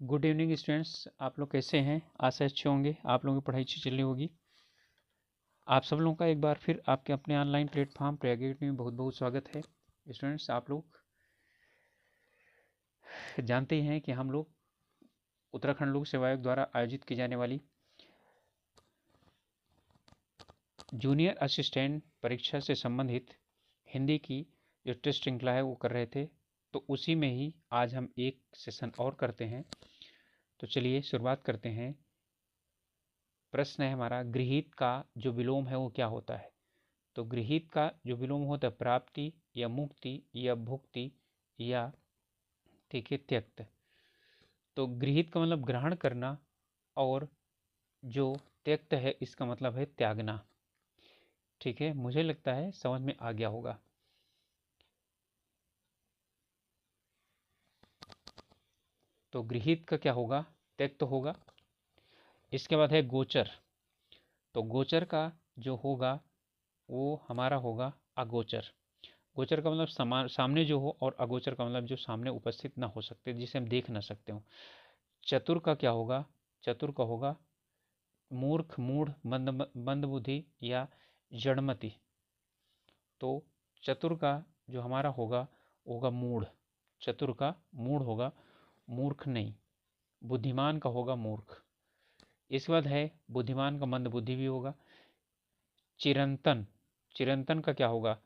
Good evening students. आप लोग कैसे हैं? आशा अच्छे होंगे, आप लोगों की पढ़ाई अच्छी चल रही होगी। आप सब लोगों का एक बार फिर आपके अपने ऑनलाइन प्लेटफॉर्म प्रयागेट में बहुत बहुत स्वागत है। स्टूडेंट्स, आप लोग जानते हैं कि हम लोग उत्तराखंड लोक सेवा आयोग द्वारा आयोजित की जाने वाली जूनियर असिस्टेंट परीक्षा से संबंधित हिंदी की जो टेस्ट श्रृंखला है वो कर रहे थे, तो उसी में ही आज हम एक सेशन और करते हैं। तो चलिए शुरुआत करते हैं। प्रश्न है हमारा, गृहीत का जो विलोम है वो क्या होता है? तो गृहीत का जो विलोम होता है प्राप्ति या मुक्ति या भुक्ति या ठीक है त्यक्त। तो गृहीत का मतलब ग्रहण करना और जो त्यक्त है इसका मतलब है त्यागना। ठीक है, मुझे लगता है समझ में आ गया होगा। तो गृहीत का क्या होगा? त्यक्त होगा। इसके बाद है गोचर। तो गोचर का जो होगा वो हमारा होगा अगोचर। गोचर का मतलब सामने जो हो, और अगोचर का मतलब जो सामने उपस्थित ना हो सकते, जिसे हम देख ना सकते हो। चतुर का क्या होगा? चतुर का होगा मूर्ख, मूढ़, मंदबुद्धि या जड़मति। तो चतुर का जो हमारा होगा मूढ़। चतुर का मूढ़ होगा, मूर्ख नहीं। बुद्धिमान का होगा मूर्ख। इसके बाद है बुद्धिमान का मंदबुद्धि भी होगा। चिरंतन, चिरंतन का क्या होगा?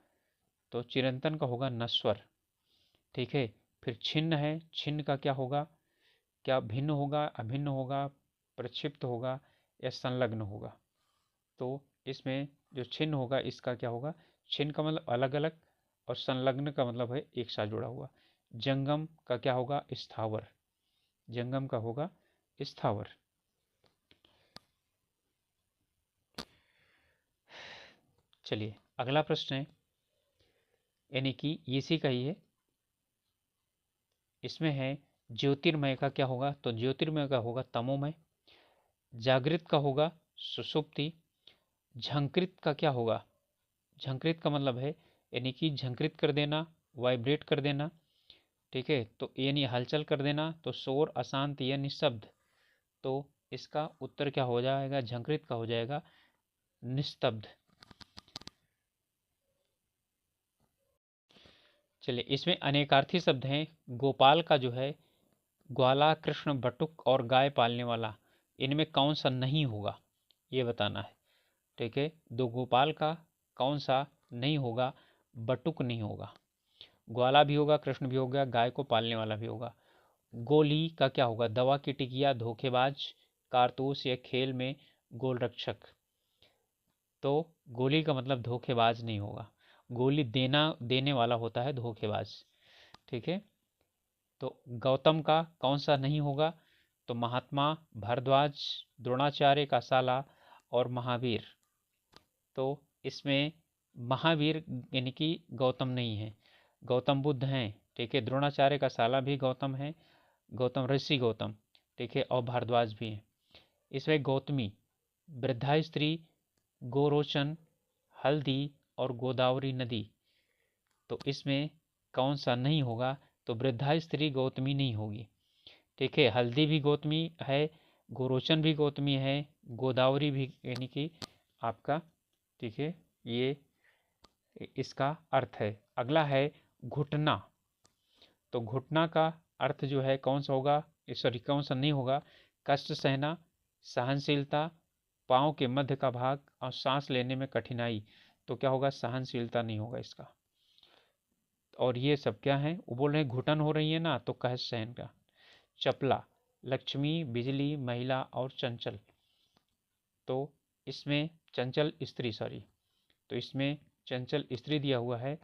तो चिरंतन का होगा नश्वर। ठीक है। फिर छिन्न है, छिन्न का क्या होगा? क्या भिन्न होगा, अभिन्न होगा, प्रक्षिप्त होगा या संलग्न होगा? तो इसमें जो छिन्न होगा इसका क्या होगा? छिन्न का मतलब अलग अलग, और संलग्न का मतलब है एक साथ जुड़ा हुआ। जंगम का क्या होगा? स्थावर। जंगम का होगा स्थावर। चलिए अगला प्रश्न है, यानी कि इसी का ही है। इसमें है ज्योतिर्मय का क्या होगा? तो ज्योतिर्मय का होगा तमोमय। जागृत का होगा सुषुप्ति। झंकृत का क्या होगा? झंकृत का मतलब है यानी कि झंकृत कर देना, वाइब्रेट कर देना। ठीक है, तो यानी हलचल कर देना, तो शोर, अशांत या निस्तब्ध। तो इसका उत्तर क्या हो जाएगा? झंकृत का हो जाएगा निस्तब्ध। चलिए इसमें अनेकार्थी शब्द हैं। गोपाल का जो है ग्वाला, कृष्ण, बटुक और गाय पालने वाला, इनमें कौन सा नहीं होगा ये बताना है। ठीक है, दो गोपाल का कौन सा नहीं होगा? बटुक नहीं होगा। ग्वाला भी होगा, कृष्ण भी होगा, गाय को पालने वाला भी होगा। गोली का क्या होगा? दवा की टिकिया, धोखेबाज, कारतूस या खेल में गोल रक्षक। तो गोली का मतलब धोखेबाज नहीं होगा। गोली देने वाला होता है धोखेबाज। ठीक है। तो गौतम का कौन सा नहीं होगा? तो महात्मा, भारद्वाज, द्रोणाचार्य का साला और महावीर। तो इसमें महावीर यानी कि गौतम नहीं है, गौतम बुद्ध हैं। ठीक है, द्रोणाचार्य का साला भी गौतम है, गौतम ऋषि गौतम। ठीक है, और भारद्वाज भी हैं। इसमें गौतमी, वृद्धा स्त्री, गोरोचन, हल्दी और गोदावरी नदी। तो इसमें कौन सा नहीं होगा? तो वृद्धा स्त्री गौतमी नहीं होगी। ठीक है, हल्दी भी गौतमी है, गोरोचन भी गौतमी है, गोदावरी भी यानी कि आपका ठीक है, ये इसका अर्थ है। अगला है घुटना। तो घुटना का अर्थ जो है कौन सा होगा? सॉरी, कौन सा नहीं होगा? कष्ट सहना, सहनशीलता, पाँव के मध्य का भाग और सांस लेने में कठिनाई। तो क्या होगा? सहनशीलता नहीं होगा इसका। और ये सब क्या है? वो बोल रहे हैं घुटन हो रही है ना, तो कह सहन का। चपला, लक्ष्मी, बिजली, महिला और चंचल। तो इसमें चंचल स्त्री, सॉरी, तो इसमें चंचल स्त्री दिया हुआ है,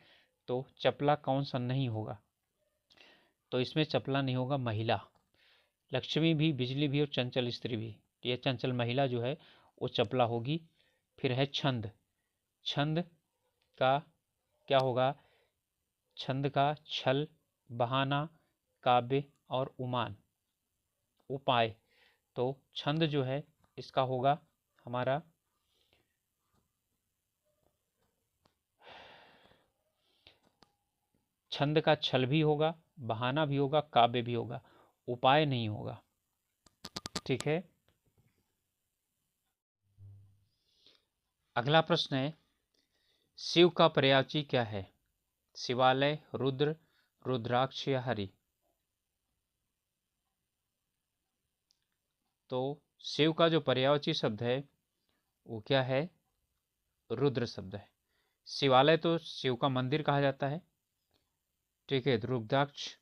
तो चपला कौन सा नहीं होगा? तो इसमें चपला नहीं होगा महिला। लक्ष्मी भी, बिजली भी और चंचल स्त्री भी, ये चंचल महिला जो है वो चपला होगी। फिर है छंद। छंद का क्या होगा? छंद का छल, बहाना, काव्य और उमान, उपाय। तो छंद जो है इसका होगा हमारा छंद का छल भी होगा, बहाना भी होगा, काव्य भी होगा, उपाय नहीं होगा। ठीक है। अगला प्रश्न है, शिव का पर्यायवाची क्या है? शिवालय, रुद्र, रुद्राक्ष या हरि? तो शिव का जो पर्यायवाची शब्द है वो क्या है? रुद्र शब्द है। शिवालय तो शिव का मंदिर कहा जाता है, ठीक है, रुद्राक्ष,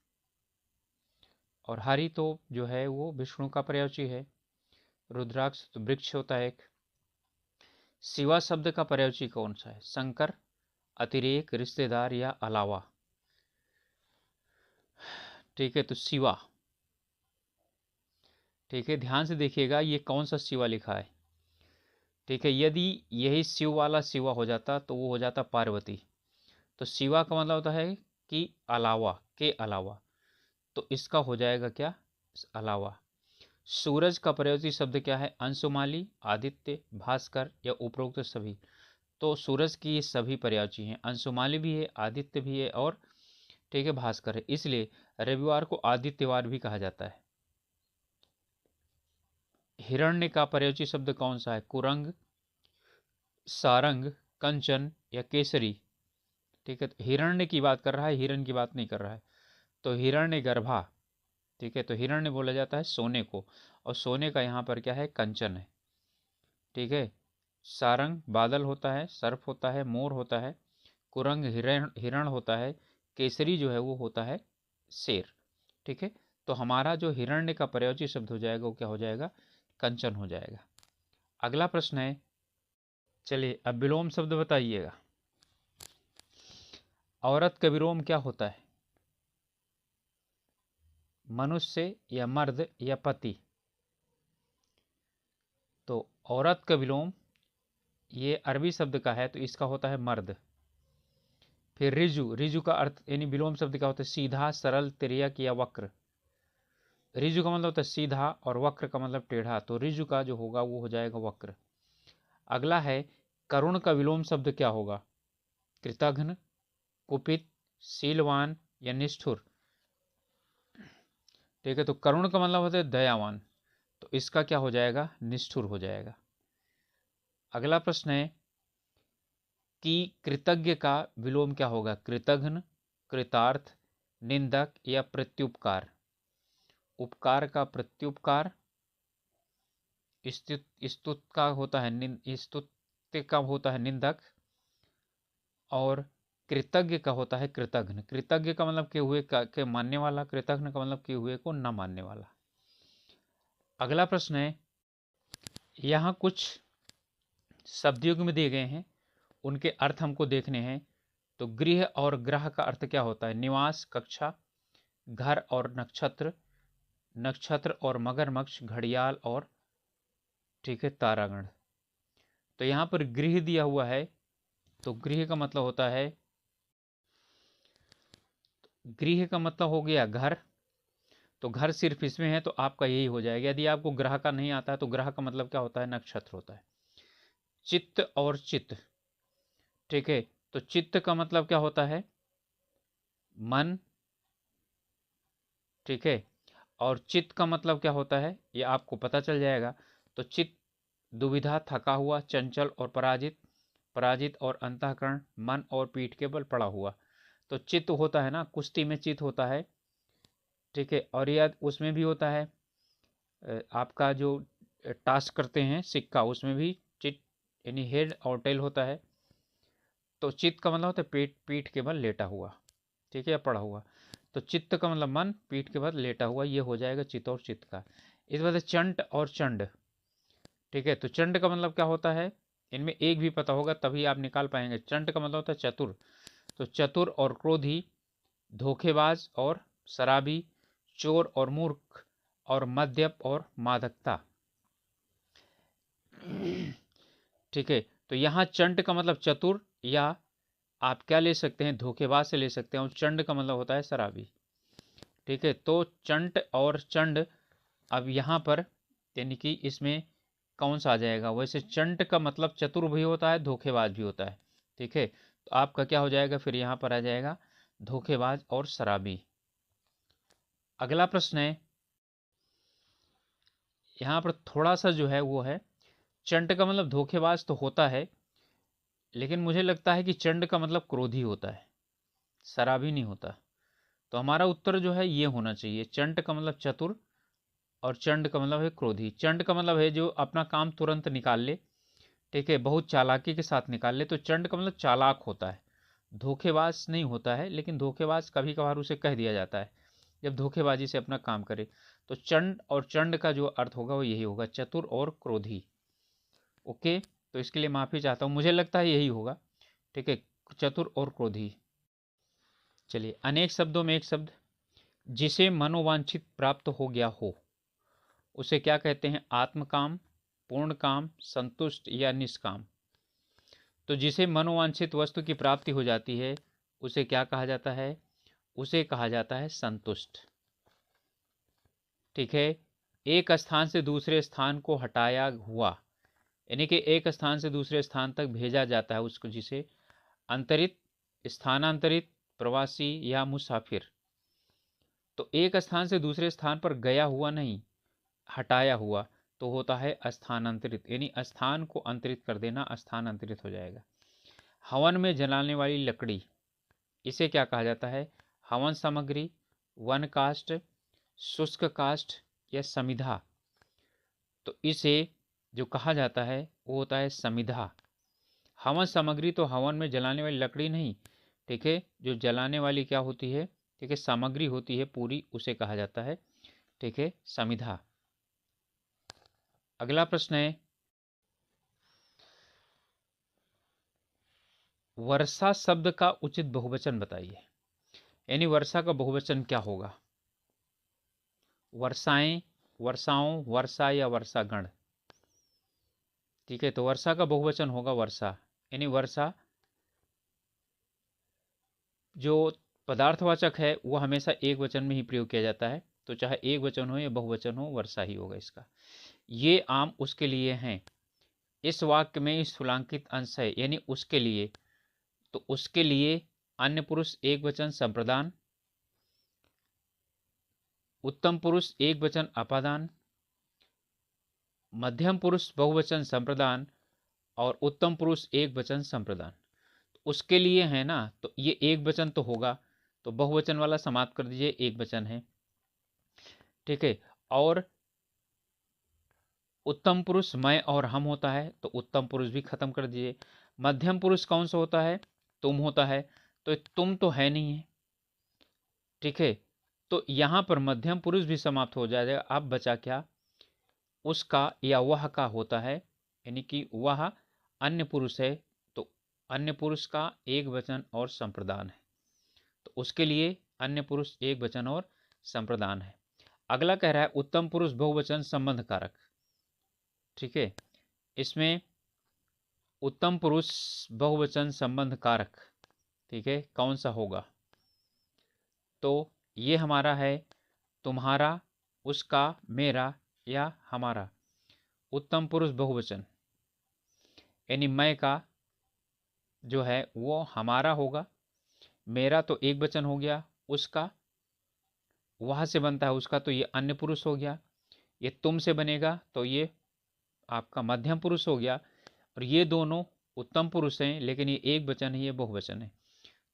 और हरि तो जो है वो विष्णु का पर्यायवाची है। रुद्राक्ष तो वृक्ष होता है एक। शिवा शब्द का पर्यायवाची कौन सा है? शंकर, अतिरेक, रिश्तेदार या अलावा? ठीक है, तो शिवा। ठीक है, ध्यान से देखिएगा ये कौन सा शिवा लिखा है। ठीक है, यदि यही शिव वाला शिवा हो जाता तो वो हो जाता पार्वती। तो शिवा का मतलब होता है कि अलावा, के अलावा, तो इसका हो जाएगा क्या? अलावा। सूरज का पर्यायवाची शब्द क्या है? अंशुमाली, आदित्य, भास्कर या उपरोक्त सभी? तो सूरज की ये सभी पर्यायवाची हैं, अंशुमाली भी है, आदित्य भी है, और ठीक है भास्कर है, इसलिए रविवार को आदित्यवार भी कहा जाता है। हिरण्य का पर्यायवाची शब्द कौन सा है? कुरंग, सारंग, कंचन या केसरी? ठीक है, तो हिरण्य की बात कर रहा है, हिरण की बात नहीं कर रहा है। तो हिरण्य गर्भा, ठीक है, तो हिरण्य बोला जाता है सोने को, और सोने का यहाँ पर क्या है? कंचन है। ठीक है, सारंग बादल होता है, सर्प होता है, मोर होता है, कुरंग हिरण होता है, केसरी जो है वो होता है शेर। ठीक है, तो हमारा जो हिरण्य का पर्यायवाची शब्द हो जाएगा वो क्या हो जाएगा? कंचन हो जाएगा। अगला प्रश्न है, चलिए अब विलोम शब्द बताइएगा। औरत का विलोम क्या होता है? मनुष्य या मर्द या पति? तो औरत का विलोम ये अरबी शब्द का है, तो इसका होता है मर्द। फिर रिजु, रिजु का अर्थ यानी विलोम शब्द क्या होता है? सीधा, सरल, तिर्यक या वक्र? रिजु का मतलब होता है सीधा और वक्र का मतलब टेढ़ा, तो रिजु का जो होगा वो हो जाएगा वक्र। अगला है, करुण का विलोम शब्द क्या होगा? कृतघ्न, कुपित, शीलवान या निष्ठुर? ठीक है, तो करुण का मतलब होता है दयावान, तो इसका क्या हो जाएगा? निष्ठुर हो जाएगा। अगला प्रश्न है कि कृतज्ञ का विलोम क्या होगा? कृतघ्न, कृतार्थ, निंदक या प्रत्युपकार? उपकार का प्रत्युपकार, स्तुत का होता है स्तुत्य का होता है निंदक, और कृतज्ञ का होता है कृतघ्न। कृतज्ञ का मतलब के हुए के मानने वाला, कृतघ्न का मतलब के हुए को न मानने वाला। अगला प्रश्न है, यहाँ कुछ शब्दयुग में दिए गए हैं, उनके अर्थ हमको देखने हैं। तो गृह और ग्रह का अर्थ क्या होता है? निवास, कक्षा, घर और नक्षत्र, नक्षत्र और मगरमच्छ, घड़ियाल और ठीक है तारागण। तो यहाँ पर गृह दिया हुआ है, तो गृह का मतलब होता है, गृह का मतलब हो गया घर, तो घर सिर्फ इसमें है तो आपका यही हो जाएगा। यदि आपको ग्रह का नहीं आता है तो ग्रह का मतलब क्या होता है? नक्षत्र होता है। चित्त और चित्त, ठीक है, तो चित्त का मतलब क्या होता है? मन, ठीक है, और चित्त का मतलब क्या होता है ये आपको पता चल जाएगा। तो चित्त दुविधा, थका हुआ, चंचल और पराजित, पराजित और अंतःकरण, मन और पीठ के बल पड़ा हुआ। तो चित्त होता है ना, कुश्ती में चित्त होता है, ठीक है, और यह उसमें भी होता है आपका जो टास्क करते हैं सिक्का, उसमें भी चित्त यानी हेड और टेल होता है। तो चित्त का मतलब होता है पीठ, पीठ के बल लेटा हुआ, ठीक है, या पड़ा हुआ। तो चित्त का मतलब मन, पीठ के बल लेटा हुआ, ये हो जाएगा चित्त और चित्त का। इस वजह से चंड और चंड, ठीक है, तो चंड का मतलब क्या होता है? इनमें एक भी पता होगा तभी आप निकाल पाएंगे। चंड का मतलब होता है चतुर, तो चतुर और क्रोधी, धोखेबाज और शराबी, चोर और मूर्ख, और मद्यप और मादकता। ठीक है, तो यहाँ चंड का मतलब चतुर, या आप क्या ले सकते हैं? धोखेबाज से ले सकते हैं, और चंड का मतलब होता है शराबी। ठीक है, तो चंड और चंड, अब यहाँ पर यानी कि इसमें कौन सा आ जाएगा? वैसे चंड का मतलब चतुर भी होता है, धोखेबाज भी होता है। ठीक है, तो आपका क्या हो जाएगा? फिर यहाँ पर आ जाएगा धोखेबाज और शराबी। अगला प्रश्न है, यहाँ पर थोड़ा सा जो है वो है, चंड का मतलब धोखेबाज तो होता है, लेकिन मुझे लगता है कि चंड का मतलब क्रोधी होता है, शराबी नहीं होता। तो हमारा उत्तर जो है ये होना चाहिए, चंड का मतलब चतुर और चंड का मतलब है क्रोधी। चंड का मतलब है जो अपना काम तुरंत निकाल ले, ठीक है, बहुत चालाकी के साथ निकाल ले, तो चंड का मतलब चालाक होता है, धोखेबाज नहीं होता है। लेकिन धोखेबाज कभी कभार उसे कह दिया जाता है जब धोखेबाजी से अपना काम करे। तो चंड और चंड का जो अर्थ होगा वो यही होगा, चतुर और क्रोधी। ओके, तो इसके लिए माफी चाहता हूँ, मुझे लगता है यही होगा, ठीक है, चतुर और क्रोधी। चलिए, अनेक शब्दों में एक शब्द, जिसे मनोवांछित प्राप्त हो गया हो उसे क्या कहते हैं? आत्मकाम, पूर्ण काम, संतुष्ट या निष्काम। तो जिसे मनोवांछित वस्तु की प्राप्ति हो जाती है उसे क्या कहा जाता है? उसे कहा जाता है संतुष्ट। ठीक है, एक स्थान से दूसरे स्थान को हटाया हुआ, यानी कि एक स्थान से दूसरे स्थान तक भेजा जाता है उसको, जिसे अंतरित, स्थानांतरित, प्रवासी या मुसाफिर। तो एक स्थान से दूसरे स्थान पर गया हुआ नहीं, हटाया हुआ, तो होता है स्थानांतरित, यानी स्थान को अंतरित कर देना, स्थानांतरित हो जाएगा। हवन में जलाने वाली लकड़ी, इसे क्या कहा जाता है? हवन सामग्री, वन काष्ठ, शुष्क काष्ठ या समिधा। तो इसे जो कहा जाता है वो होता है समिधा। हवन सामग्री तो हवन में जलाने वाली लकड़ी नहीं, ठीक है, जो जलाने वाली क्या होती है, ठीक है, सामग्री होती है पूरी, उसे कहा जाता है, ठीक है, समिधा। अगला प्रश्न है, वर्षा शब्द का उचित बहुवचन बताइए, यानी वर्षा का बहुवचन क्या होगा? वर्षाएं, वर्षाओं, वर्षा या वर्षागण। ठीक है, तो वर्षा का बहुवचन होगा वर्षा, यानी वर्षा जो पदार्थवाचक है वो हमेशा एक वचन में ही प्रयोग किया जाता है, तो चाहे एक वचन हो या बहुवचन हो, वर्षा ही होगा इसका। ये आम उसके लिए हैं, इस वाक्य में स्थूलांकित अंश है, यानी उसके लिए, तो उसके लिए अन्य पुरुष एक वचन संप्रदान, उत्तम पुरुष एक वचन अपादान, मध्यम पुरुष बहुवचन संप्रदान और उत्तम पुरुष एक वचन संप्रदान। उसके लिए है ना, तो ये एक वचन तो होगा, तो बहुवचन वाला समाप्त कर दीजिए, एक वचन है, ठीक है। और उत्तम पुरुष मैं और हम होता है, तो उत्तम पुरुष भी खत्म कर दीजिए। मध्यम पुरुष कौन सा होता है? तुम होता है, तो तुम तो है नहीं है, ठीक है, तो यहां पर मध्यम पुरुष भी समाप्त हो जाएगा। अब बचा क्या? उसका या वह का होता है, यानी कि वह अन्य पुरुष है, तो अन्य पुरुष का एक वचन और संप्रदान है, तो उसके लिए अन्य पुरुष एक वचन और संप्रदान है। अगला कह रहा है उत्तम पुरुष बहुवचन संबंध कारक। ठीक है, इसमें उत्तम पुरुष बहुवचन संबंध कारक, ठीक है, कौन सा होगा? तो ये हमारा है तुम्हारा, उसका, मेरा या हमारा। उत्तम पुरुष बहुवचन, यानी मैं का जो है वो हमारा होगा, मेरा तो एक वचन हो गया, उसका वह से बनता है उसका, तो ये अन्य पुरुष हो गया। ये तुम से बनेगा तो ये आपका मध्यम पुरुष हो गया, और ये दोनों उत्तम पुरुष हैं, लेकिन ये एक वचन है, ये बहुवचन है।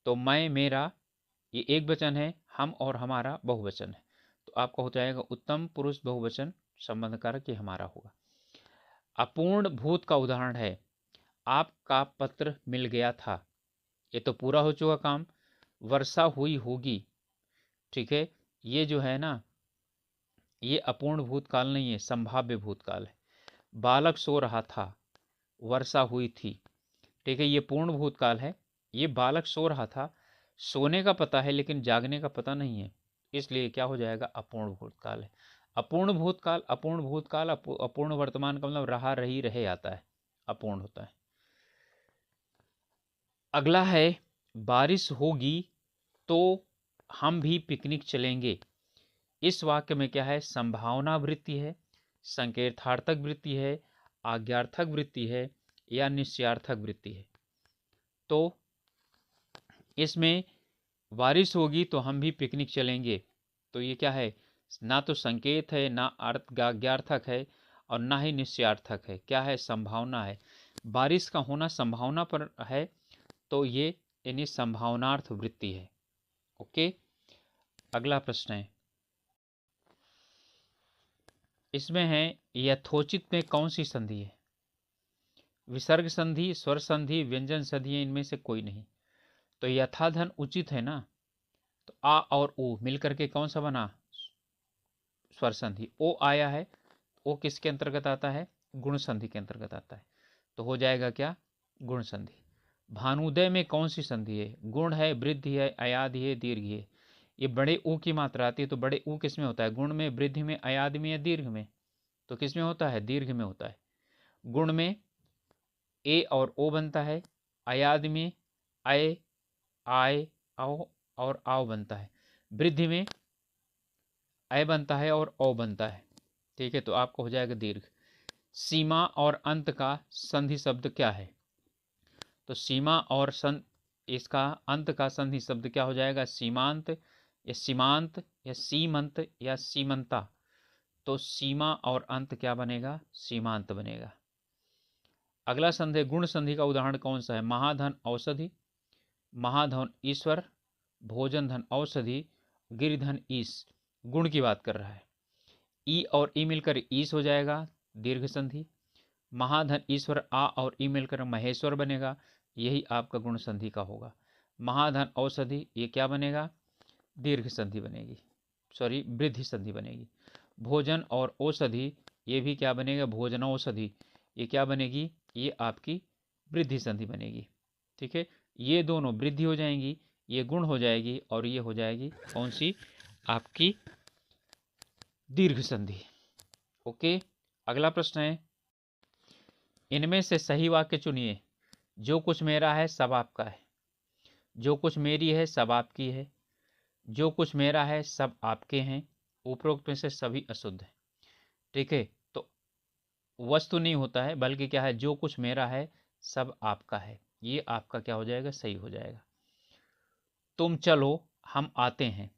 तो मैं, मेरा ये एक वचन है, हम और हमारा बहुवचन है, तो आपका हो जाएगा उत्तम पुरुष बहुवचन संबंध कारक, ये हमारा होगा। अपूर्ण भूत का उदाहरण है आपका पत्र मिल गया था, ये तो पूरा हो चुका काम। वर्षा हुई होगी, ठीक है, ये जो है ना, ये अपूर्ण भूतकाल नहीं है, संभाव्य भूतकाल है। बालक सो रहा था, वर्षा हुई थी, ठीक है, ये पूर्ण भूतकाल है। ये बालक सो रहा था, सोने का पता है लेकिन जागने का पता नहीं है, इसलिए क्या हो जाएगा? अपूर्ण भूतकाल है। अपूर्ण भूतकाल, अपूर्ण भूतकाल, अपूर्ण वर्तमान का मतलब रहा, रही, रहे आता है, अपूर्ण होता है। अगला है बारिश होगी तो हम भी पिकनिक चलेंगे। इस वाक्य में क्या है? संभावना वृत्ति है, संकेतार्थक वृत्ति है, आज्ञार्थक वृत्ति है या निश्चयार्थक वृत्ति है। तो इसमें बारिश होगी तो हम भी पिकनिक चलेंगे, तो ये क्या है? ना तो संकेत है, ना अर्थ ज्ञार्थक है और ना ही निश्चयार्थक है। क्या है? संभावना है। बारिश का होना संभावना पर है, तो ये यानी संभावनार्थ वृत्ति है। ओके, अगला प्रश्न है, इसमें है यथोचित में कौन सी संधि है? विसर्ग संधि, स्वर संधि, व्यंजन संधि है, इनमें से कोई नहीं। तो यथाधन उचित है ना, तो आ और ओ मिलकर के कौन सा बना? स्वर संधि। ओ आया है, ओ किसके अंतर्गत आता है? गुण संधि के अंतर्गत आता है, तो हो जाएगा क्या? गुण संधि। भानुदय में कौन सी संधि है? गुण है, वृद्धि है, अयादि है, दीर्घ है। ये बड़े ऊ की मात्रा आती है, तो बड़े ऊ किस में होता है? गुण में, वृद्धि में, अयादि में या दीर्घ में? तो किस में होता है? दीर्घ में होता है। गुण में ए और ओ बनता है, अयादि में अय, आय, आओ और आओ बनता है, वृद्धि में अय बनता है और ओ बनता है। ठीक है, तो आपको हो जाएगा दीर्घ। सीमा और अंत का संधि शब्द क्या है? तो सीमा और इसका अंत का संधि शब्द क्या हो जाएगा? सीमांत या सीमांत या सीमंत या सीमंता। तो सीमा और अंत क्या बनेगा? सीमांत बनेगा। अगला संधि, गुण संधि का उदाहरण कौन सा है? महाधन औषधि, महाधन ईश्वर, भोजन धन औषधि, गिरिधन ईश। गुण की बात कर रहा है। ई और ई मिलकर ईश हो जाएगा, दीर्घ संधि। महाधन ईश्वर, आ और ई मिलकर महेश्वर बनेगा, यही आपका गुण संधि का होगा। महाधन औषधि, ये क्या बनेगा? दीर्घ संधि बनेगी, सॉरी वृद्धि संधि बनेगी। भोजन और औषधि, ये भी क्या बनेगा? भोजन औषधि, ये क्या बनेगी? ये आपकी वृद्धि संधि बनेगी। ठीक है, ये दोनों वृद्धि हो जाएंगी, ये गुण हो जाएगी और ये हो जाएगी कौन सी? आपकी दीर्घ संधि। ओके, अगला प्रश्न है, इनमें से सही वाक्य चुनिए। जो कुछ मेरा है सब आपका है, जो कुछ मेरी है सब आपकी है, जो कुछ मेरा है सब आपके हैं, उपरोक्त में से सभी अशुद्ध है। ठीक है, तो वस्तु नहीं होता है, बल्कि क्या है? जो कुछ मेरा है सब आपका है, ये आपका क्या हो जाएगा? सही हो जाएगा। तुम चलो हम आते हैं,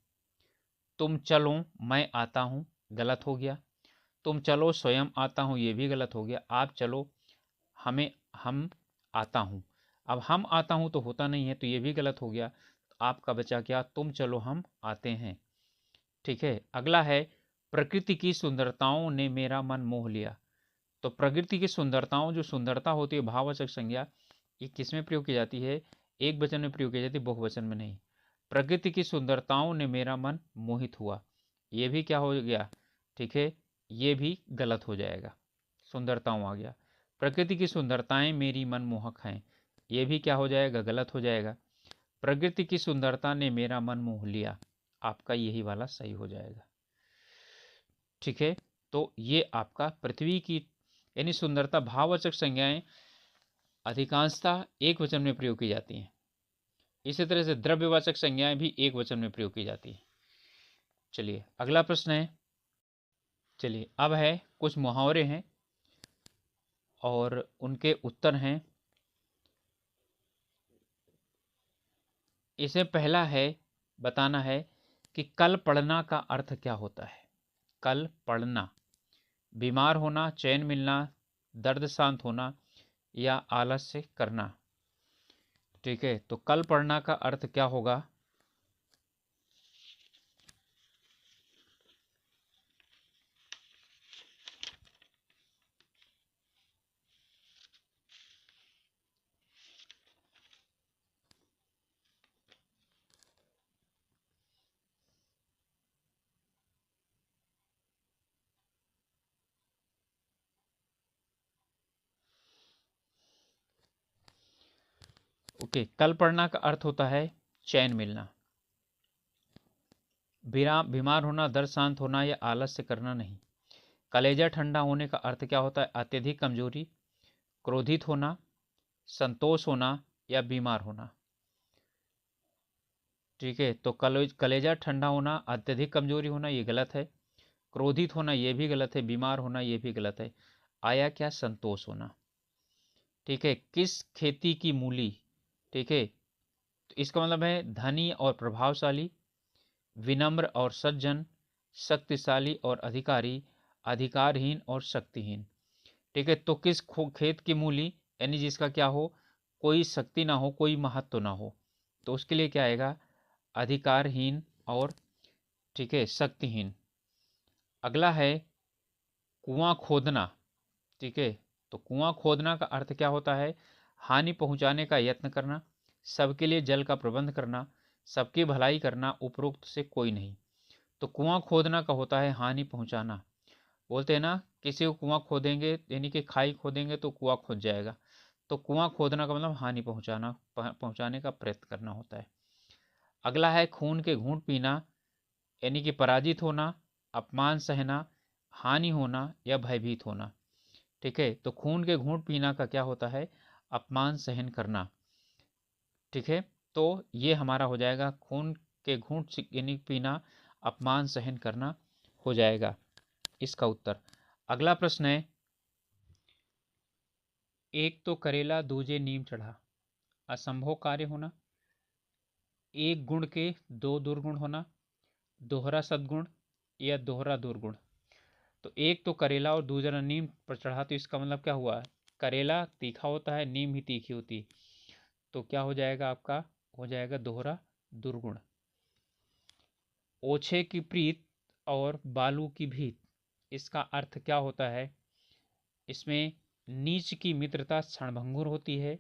तुम चलो मैं आता हूं, गलत हो गया। तुम चलो स्वयं आता हूं, ये भी गलत हो गया। आप चलो हमें, हम आता हूं। अब हम आता हूं तो होता नहीं है, तो ये भी गलत हो गया। तो आपका बचा क्या? तुम चलो हम आते हैं। ठीक है, अगला है, प्रकृति की सुंदरताओं ने मेरा मन मोह लिया। तो प्रकृति की सुंदरताओं, जो सुंदरता होती है भाववाचक संज्ञा, ये किस में प्रयोग की जाती है? एक वचन में प्रयोग की जाती है, बहुवचन में नहीं। प्रकृति की सुंदरताओं ने मेरा मन मोहित हुआ, ये भी क्या हो गया? ठीक है, ये भी गलत हो जाएगा, सुंदरताओं आ गया। प्रकृति की सुंदरताएं मेरी मनमोहक हैं, ये भी क्या हो जाएगा? गलत हो जाएगा। प्रकृति की सुंदरता ने मेरा मन मोह लिया, आपका यही वाला सही हो जाएगा। ठीक है, तो ये आपका पृथ्वी की यानी सुंदरता, भाववाचक संज्ञाएं अधिकांशतः एक वचन में प्रयोग की जाती हैं। इसी तरह से द्रव्यवाचक संज्ञाएं भी एक वचन में प्रयोग की जाती हैं। चलिए अगला प्रश्न है, चलिए अब है कुछ मुहावरे हैं और उनके उत्तर हैं। इसे पहला है, बताना है कि कल पढ़ना का अर्थ क्या होता है? कल पढ़ना, बीमार होना, चैन मिलना, दर्द शांत होना या आलस्य करना। ठीक है, तो कल पढ़ना का अर्थ क्या होगा? ओके, कल पढ़ना का अर्थ होता है चैन मिलना, बीमार होना, दर्द शांत होना या आलस्य करना नहीं। कलेजा ठंडा होने का अर्थ क्या होता है? अत्यधिक कमजोरी, क्रोधित होना, संतोष होना या बीमार होना। ठीक है, तो कलेजा ठंडा होना, अत्यधिक कमजोरी होना, ये गलत है। क्रोधित होना, ये भी गलत है। बीमार होना, ये भी गलत है। आया क्या? संतोष होना। ठीक है, किस खेती की मूली? ठीक है, तो इसका मतलब है धनी और प्रभावशाली, विनम्र और सज्जन, शक्तिशाली और अधिकारी, अधिकारहीन और शक्तिहीन। ठीक है, तो किस खेत की मूली, यानी जिसका क्या हो, कोई शक्ति ना हो, कोई महत्व ना हो, तो उसके लिए क्या आएगा, अधिकारहीन और, ठीक है, शक्तिहीन। अगला है कुआं खोदना। ठीक है, तो कुआं खोदना का अर्थ क्या होता है, हानि पहुंचाने का यत्न करना, सबके लिए जल का प्रबंध करना, सबकी भलाई करना, उपरोक्त से कोई नहीं। तो कुआं खोदना का होता है हानि पहुंचाना। बोलते हैं ना, किसी को कुआं खोदेंगे यानी कि खाई खोदेंगे तो कुआं खोद जाएगा, तो कुआं खोदना का मतलब हानि पहुंचाने का प्रयत्न करना होता है। अगला है खून के घूंट पीना, यानी कि पराजित होना, अपमान सहना, हानि होना या भयभीत होना। ठीक है, तो खून के घूंट पीना का क्या होता है, अपमान सहन करना। ठीक है, तो ये हमारा हो जाएगा खून के घूंट यानी पीना, अपमान सहन करना हो जाएगा इसका उत्तर। अगला प्रश्न है, एक तो करेला दूजे नीम चढ़ा, असंभव कार्य होना, एक गुण के दो दुर्गुण होना, दोहरा सद्गुण या दोहरा दुर्गुण। तो एक तो करेला और दूसरा नीम पर चढ़ा, तो इसका मतलब क्या हुआ, करेला तीखा होता है, नीम ही तीखी होती, तो क्या हो जाएगा आपका, हो जाएगा दोहरा दुर्गुण। ओछे की प्रीत और बालू की भीत, इसका अर्थ क्या होता है, इसमें नीच की मित्रता क्षणभंगुर होती है।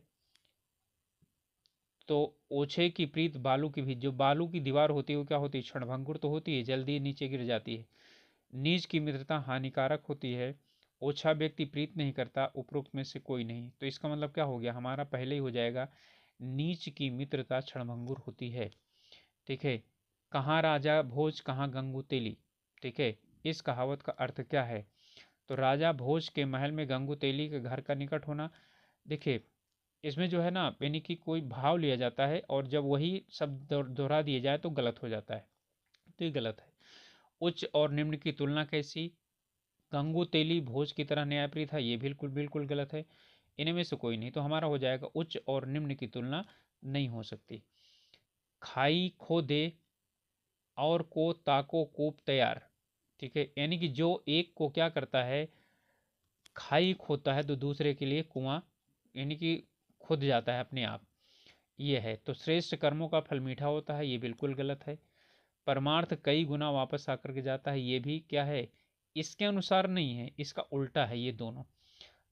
तो ओछे की प्रीत बालू की भीत, जो बालू की दीवार होती है वो क्या होती है, क्षणभंगुर तो होती है, जल्दी नीचे गिर जाती है। नीच की मित्रता हानिकारक होती है। ओछा व्यक्ति प्रीत नहीं करता, उपरोक्त में से कोई नहीं। तो इसका मतलब क्या हो गया, हमारा पहले ही हो जाएगा, नीच की मित्रता क्षणभंगुर होती है। ठीक है, कहाँ राजा भोज कहाँ गंगू तेली। ठीक है, इस कहावत का अर्थ क्या है, तो राजा भोज के महल में गंगू तेली के घर का निकट होना। देखिए, इसमें जो है ना, यानी कि कोई भाव लिया जाता है और जब वही शब्द दोहरा दिया जाए तो गलत हो जाता है, तो ये गलत है। उच्च और निम्न की तुलना कैसी, गंगू तेली भोज की तरह न्यायप्रिय था, ये बिल्कुल बिल्कुल गलत है, इनमें से कोई नहीं। तो हमारा हो जाएगा उच्च और निम्न की तुलना नहीं हो सकती। खाई खो दे और को ताको कूप तैयार। ठीक है, यानी कि जो एक को क्या करता है, खाई खोता है, तो दूसरे के लिए कुआं यानी कि खुद जाता है अपने आप, ये है। तो श्रेष्ठ कर्मों का फल मीठा होता है, ये बिल्कुल गलत है। परमार्थ कई गुना वापस आकर के जाता है, ये भी क्या है, इसके अनुसार नहीं है, इसका उल्टा है ये दोनों।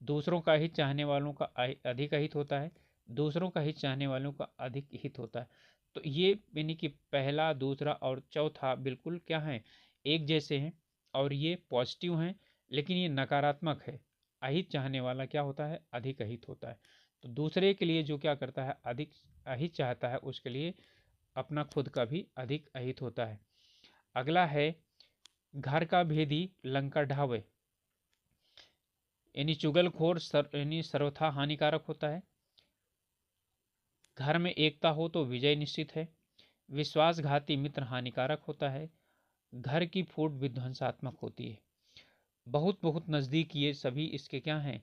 दूसरों का हित चाहने वालों का अधिक हित होता है, दूसरों का हित चाहने वालों का अधिक हित होता है। तो ये यानी कि पहला दूसरा और चौथा बिल्कुल क्या है, एक जैसे हैं, और ये पॉजिटिव हैं, लेकिन ये नकारात्मक है। अहित चाहने वाला क्या होता है, अधिक अहित होता है। तो दूसरे के लिए जो क्या करता है, अधिक अहित चाहता है, उसके लिए अपना खुद का भी अधिक अहित होता है। अगला है घर का भेदी लंका ढावे, यानी चुगलखोर यानी सर्वथा हानिकारक होता है। घर में एकता हो तो विजय निश्चित है। विश्वासघाती मित्र हानिकारक होता है। घर की फूट विध्वंसात्मक होती है। बहुत बहुत नज़दीक ये सभी इसके क्या हैं,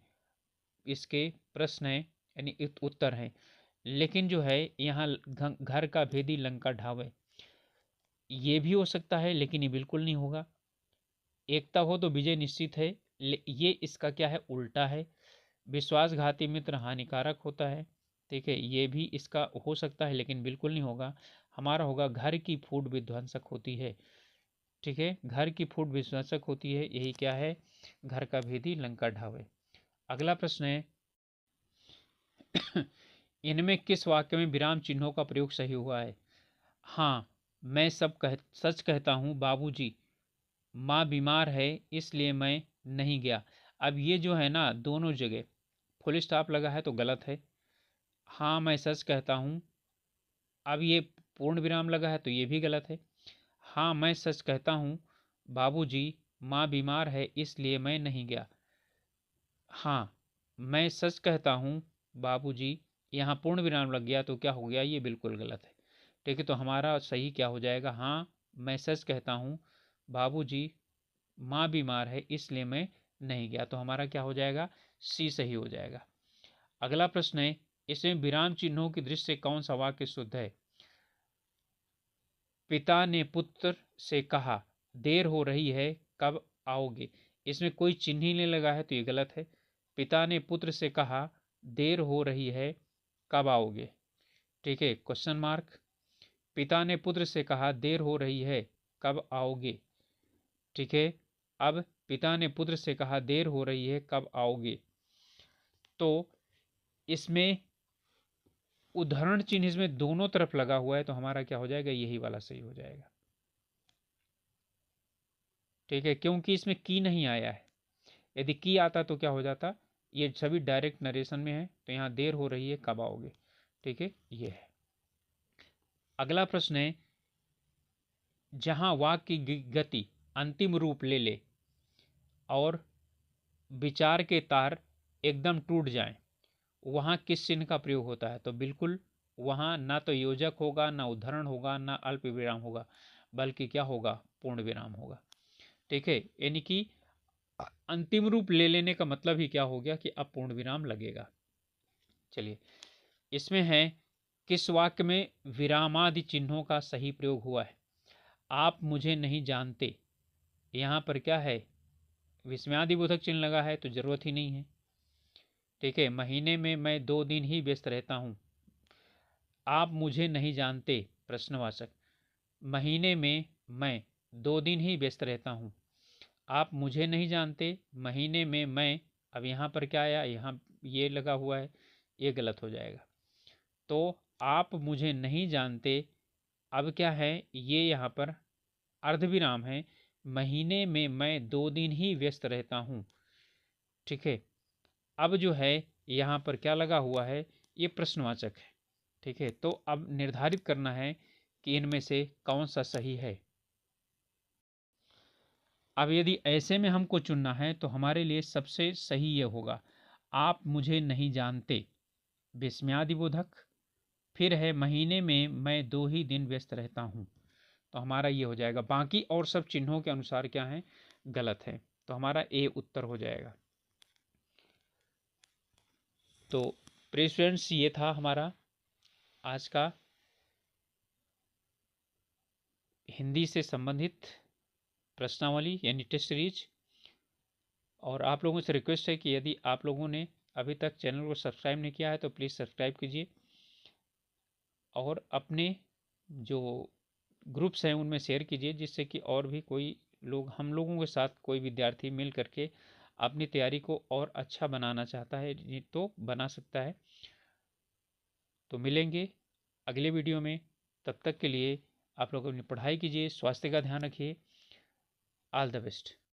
इसके प्रश्न हैं, यानी उत्तर हैं। लेकिन जो है यहाँ घर का भेदी लंका ढावे, ये भी हो सकता है, लेकिन ये बिल्कुल नहीं होगा। एकता हो तो विजय निश्चित है, ये इसका क्या है, उल्टा है। विश्वासघाती मित्र हानिकारक होता है। ठीक है, ये भी इसका हो सकता है, लेकिन बिल्कुल नहीं होगा। हमारा होगा घर की फूट विध्वंसक होती है। ठीक है, घर की फूट विध्वंसक होती है, यही क्या है, घर का भेदी लंका ढावे। अगला प्रश्न है इनमें किस वाक्य में विराम चिन्हों का प्रयोग सही हुआ है। हाँ, मैं सच कहता हूँ बाबूजी, माँ बीमार है इसलिए मैं नहीं गया। अब ये जो है ना, दोनों जगह फुल स्टॉप लगा है तो गलत है। हाँ, मैं सच कहता हूँ, अब ये पूर्ण विराम लगा है तो ये भी गलत है। हाँ, मैं सच कहता हूँ बाबूजी, माँ बीमार है इसलिए मैं नहीं गया। हाँ, मैं सच कहता हूँ बाबूजी, यहाँ पूर्ण विराम लग गया तो क्या हो गया, ये बिल्कुल गलत है। ठीक है, तो हमारा सही क्या हो जाएगा, हाँ, मैं सच कहता हूँ बाबूजी, माँ बीमार है इसलिए मैं नहीं गया। तो हमारा क्या हो जाएगा, सी सही हो जाएगा। अगला प्रश्न है, इसमें विराम चिन्हों की दृष्टि से कौन सा वाक्य शुद्ध है। पिता ने पुत्र से कहा, देर हो रही है कब आओगे, इसमें कोई चिन्ह ही नहीं लगा है तो ये गलत है। पिता ने पुत्र से कहा देर हो रही है कब आओगे, ठीक है, क्वेश्चन मार्क। पिता ने पुत्र से कहा देर हो रही है कब आओगे, ठीक है। अब पिता ने पुत्र से कहा देर हो रही है कब आओगे, तो इसमें उदाहरण चिन्ह इसमें दोनों तरफ लगा हुआ है तो हमारा क्या हो जाएगा, यही वाला सही हो जाएगा, ठीक है, क्योंकि इसमें की नहीं आया है। यदि की आता तो क्या हो जाता, ये सभी डायरेक्ट नरेशन में है तो यहाँ देर हो रही है कब आओगे, ठीक है, ये है। अगला प्रश्न है, जहां वाक्य की गति अंतिम रूप ले ले और विचार के तार एकदम टूट जाएं, वहां किस चिन्ह का प्रयोग होता है, तो बिल्कुल वहां ना तो योजक होगा, ना उद्धरण होगा, ना अल्प विराम होगा, बल्कि क्या होगा, पूर्ण विराम होगा, ठीक है। यानी कि अंतिम रूप ले लेने का मतलब ही क्या हो गया कि अब पूर्ण विराम लगेगा। चलिए, इसमें है किस वाक्य में विरामादि चिन्हों का सही प्रयोग हुआ है। आप मुझे नहीं जानते, यहाँ पर क्या है, विस्मयादि बोधक चिन्ह लगा है तो जरूरत ही नहीं है, ठीक है। महीने में मैं 2 दिन ही व्यस्त रहता हूँ। आप मुझे नहीं जानते, प्रश्नवाचक, महीने में मैं 2 दिन ही व्यस्त रहता हूँ। आप मुझे नहीं जानते, महीने में मैं, अब यहाँ पर क्या आया, यहाँ ये लगा हुआ है, ये गलत हो जाएगा। तो आप मुझे नहीं जानते, अब क्या है, ये यहाँ पर अर्धविराम है, महीने में मैं 2 दिन ही व्यस्त रहता हूँ, ठीक है। अब जो है यहाँ पर क्या लगा हुआ है, ये प्रश्नवाचक है, ठीक है। तो अब निर्धारित करना है कि इनमें से कौन सा सही है। अब यदि ऐसे में हमको चुनना है तो हमारे लिए सबसे सही ये होगा, आप मुझे नहीं जानते, विस्मयादिबोधक, फिर है महीने में मैं 2 ही दिन व्यस्त रहता हूँ, तो हमारा ये हो जाएगा। बाकी और सब चिन्हों के अनुसार क्या है, गलत है, तो हमारा ए उत्तर हो जाएगा। तो प्रिय स्टूडेंट्स, ये था हमारा आज का हिंदी से संबंधित प्रश्नावली यानी टेस्ट सीरीज। और आप लोगों से रिक्वेस्ट है कि यदि आप लोगों ने अभी तक चैनल को सब्सक्राइब नहीं किया है तो प्लीज़ सब्सक्राइब कीजिए, और अपने जो ग्रुप्स हैं उनमें शेयर कीजिए, जिससे कि और भी कोई लोग, हम लोगों के साथ कोई विद्यार्थी मिल करके अपनी तैयारी को और अच्छा बनाना चाहता है तो बना सकता है। तो मिलेंगे अगले वीडियो में, तब तक के लिए आप लोग अपनी पढ़ाई कीजिए, स्वास्थ्य का ध्यान रखिए। All the best.